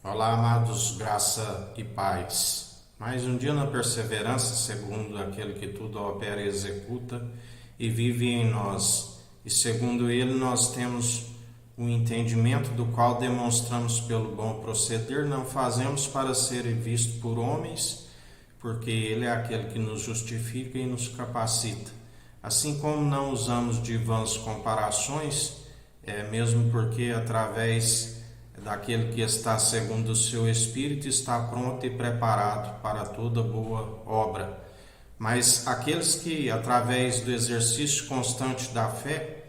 Olá, amados, graça e paz. Mais um dia na perseverança, segundo aquele que tudo opera e executa e vive em nós. E segundo ele, nós temos um entendimento do qual demonstramos pelo bom proceder, não fazemos para ser visto por homens, porque ele é aquele que nos justifica e nos capacita. Assim como não usamos de vãs comparações, mesmo porque através daquele que está segundo o seu Espírito, está pronto e preparado para toda boa obra. Mas aqueles que, através do exercício constante da fé,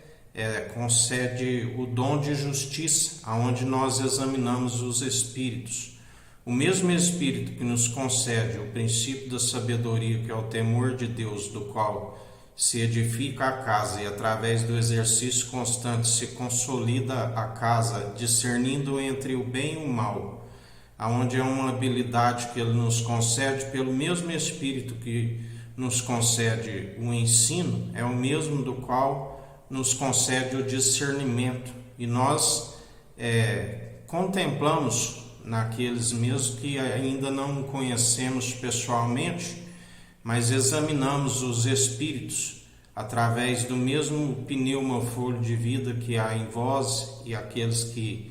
concede o dom de justiça, aonde nós examinamos os Espíritos. O mesmo Espírito que nos concede o princípio da sabedoria, que é o temor de Deus, do qual se edifica a casa e através do exercício constante se consolida a casa, discernindo entre o bem e o mal, aonde é uma habilidade que ele nos concede pelo mesmo Espírito que nos concede o ensino, é o mesmo do qual nos concede o discernimento, e nós contemplamos naqueles mesmos que ainda não conhecemos pessoalmente, mas examinamos os espíritos através do mesmo pneuma folho de vida que há em vós, e aqueles que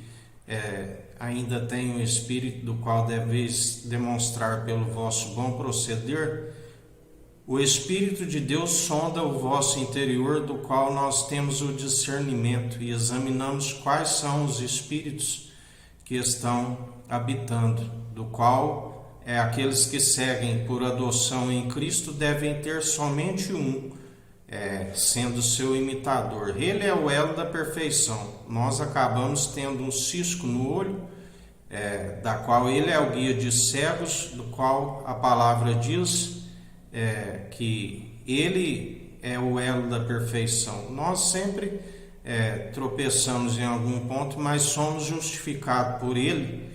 ainda têm o espírito do qual deveis demonstrar pelo vosso bom proceder. O Espírito de Deus sonda o vosso interior, do qual nós temos o discernimento, e examinamos quais são os espíritos que estão habitando, do qual aqueles que seguem por adoção em Cristo devem ter somente um, sendo seu imitador. Ele é o elo da perfeição. Nós acabamos tendo um cisco no olho, da qual ele é o guia de cegos, do qual a palavra diz que ele é o elo da perfeição. Nós sempre tropeçamos em algum ponto, mas somos justificados por ele,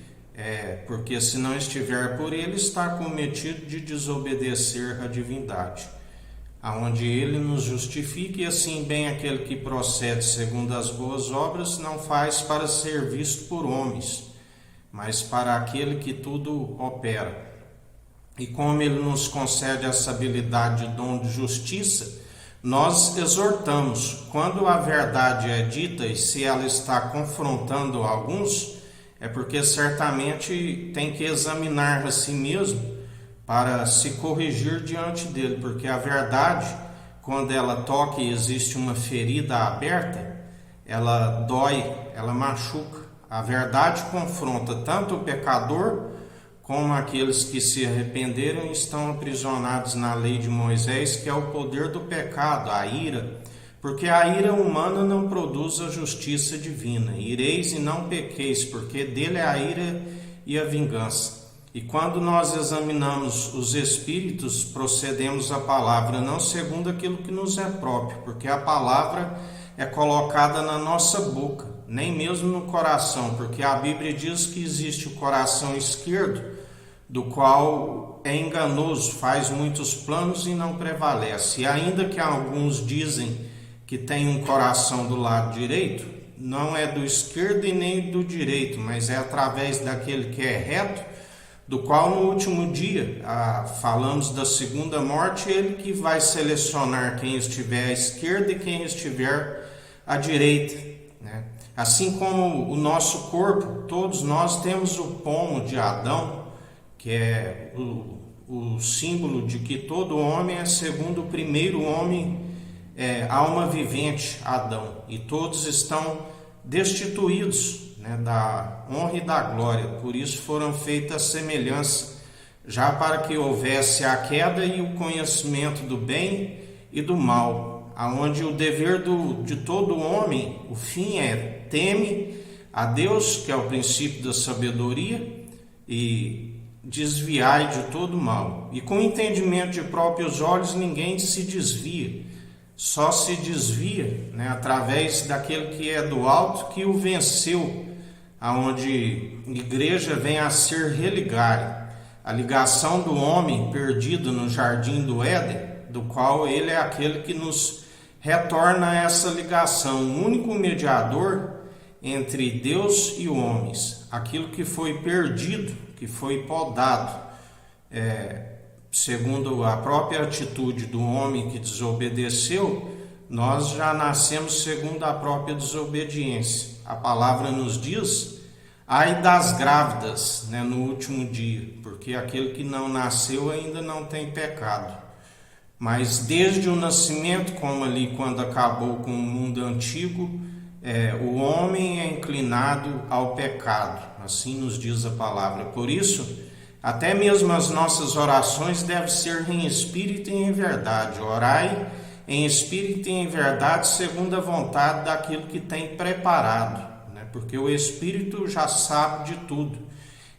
porque se não estiver por ele, está cometido de desobedecer à divindade, aonde ele nos justifica, e assim bem aquele que procede segundo as boas obras não faz para ser visto por homens, mas para aquele que tudo opera. E como ele nos concede essa habilidade de dom de justiça, nós exortamos, quando a verdade é dita e se ela está confrontando alguns, é porque certamente tem que examinar a si mesmo para se corrigir diante dele, porque a verdade, quando ela toca e existe uma ferida aberta, ela dói, ela machuca. A verdade confronta tanto o pecador como aqueles que se arrependeram e estão aprisionados na lei de Moisés, que é o poder do pecado, a ira, porque a ira humana não produz a justiça divina. Ireis e não pequeis, porque dele é a ira e a vingança. E quando nós examinamos os espíritos, procedemos à palavra, não segundo aquilo que nos é próprio, porque a palavra é colocada na nossa boca, nem mesmo no coração, porque a Bíblia diz que existe o coração esquerdo, do qual é enganoso, faz muitos planos e não prevalece. E ainda que alguns dizem que tem um coração do lado direito, não é do esquerdo e nem do direito, mas é através daquele que é reto, do qual no último dia, falamos da segunda morte, ele que vai selecionar quem estiver à esquerda e quem estiver à direita, né? Assim como o nosso corpo, todos nós temos o pomo de Adão, que é o símbolo de que todo homem é segundo o primeiro homem, alma vivente, Adão, e todos estão destituídos, né, da honra e da glória. Por isso foram feitas semelhança, já para que houvesse a queda e o conhecimento do bem e do mal, aonde o dever de todo homem, o fim teme a Deus, que é o princípio da sabedoria, e desviai de todo mal. E com entendimento de próprios olhos ninguém se desvia, só se desvia, né, através daquele que é do alto, que o venceu, aonde igreja vem a ser religar a ligação do homem perdido no jardim do Éden, do qual ele é aquele que nos retorna essa ligação. O único mediador entre Deus e homens, aquilo que foi perdido, que foi podado, segundo a própria atitude do homem que desobedeceu, nós já nascemos segundo a própria desobediência. A palavra nos diz: ai das grávidas, no último dia, porque aquele que não nasceu ainda não tem pecado. Mas desde o nascimento, como ali quando acabou com o mundo antigo, o homem é inclinado ao pecado, assim nos diz a palavra. Por isso, até mesmo as nossas orações devem ser em espírito e em verdade. Orai em espírito e em verdade, segundo a vontade daquilo que tem preparado, porque o Espírito já sabe de tudo.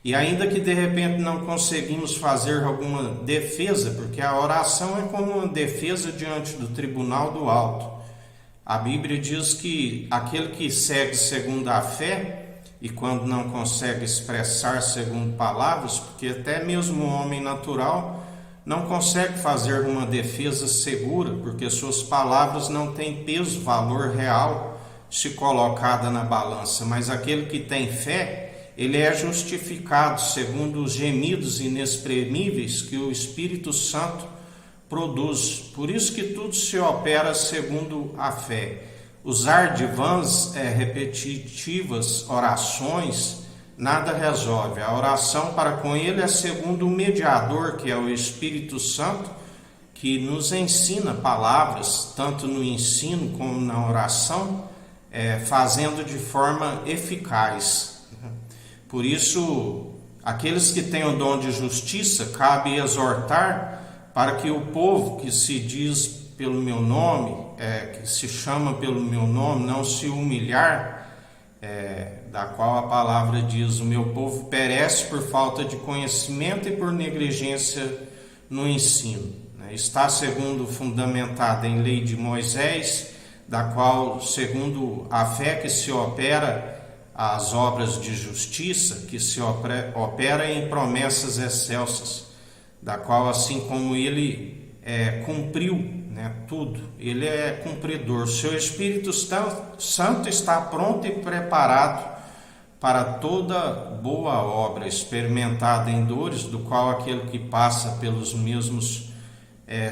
E ainda que de repente não conseguimos fazer alguma defesa, porque a oração é como uma defesa diante do tribunal do alto. A Bíblia diz que aquele que segue segundo a fé, e quando não consegue expressar segundo palavras, porque até mesmo o homem natural não consegue fazer uma defesa segura, porque suas palavras não têm peso, valor real, se colocada na balança. Mas aquele que tem fé, ele é justificado segundo os gemidos inexprimíveis que o Espírito Santo produz. Por isso que tudo se opera segundo a fé. Usar de vãs repetitivas orações nada resolve. A oração para com ele é segundo o mediador, que é o Espírito Santo, que nos ensina palavras, tanto no ensino como na oração, fazendo de forma eficaz. Por isso, aqueles que têm o dom de justiça, cabe exortar para que o povo que se diz pelo meu nome, que se chama pelo meu nome, não se humilhar, da qual a palavra diz: o meu povo perece por falta de conhecimento e por negligência no ensino. Está segundo fundamentada em lei de Moisés, da qual, segundo a fé que se opera as obras de justiça, que se opera em promessas excelsas, da qual, assim como ele cumpriu tudo, ele é cumpridor. Seu Espírito Santo está pronto e preparado para toda boa obra, experimentada em dores, do qual aquele que passa pelos mesmos,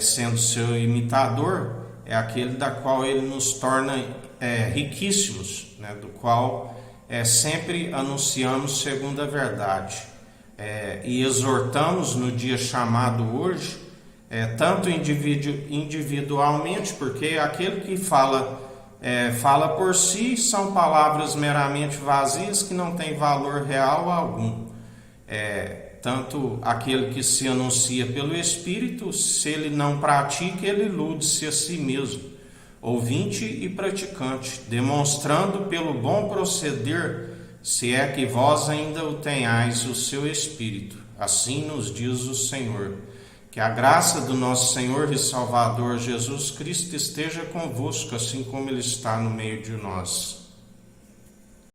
sendo seu imitador, é aquele da qual ele nos torna riquíssimos, do qual sempre anunciamos segundo a verdade. E exortamos no dia chamado hoje, tanto individualmente, porque aquele que fala por si são palavras meramente vazias que não têm valor real algum. Tanto aquele que se anuncia pelo Espírito, se ele não pratica, ele ilude-se a si mesmo, ouvinte e praticante, demonstrando pelo bom proceder, se é que vós ainda o tenhais, o seu Espírito. Assim nos diz o Senhor. Que a graça do nosso Senhor e Salvador Jesus Cristo esteja convosco, assim como Ele está no meio de nós.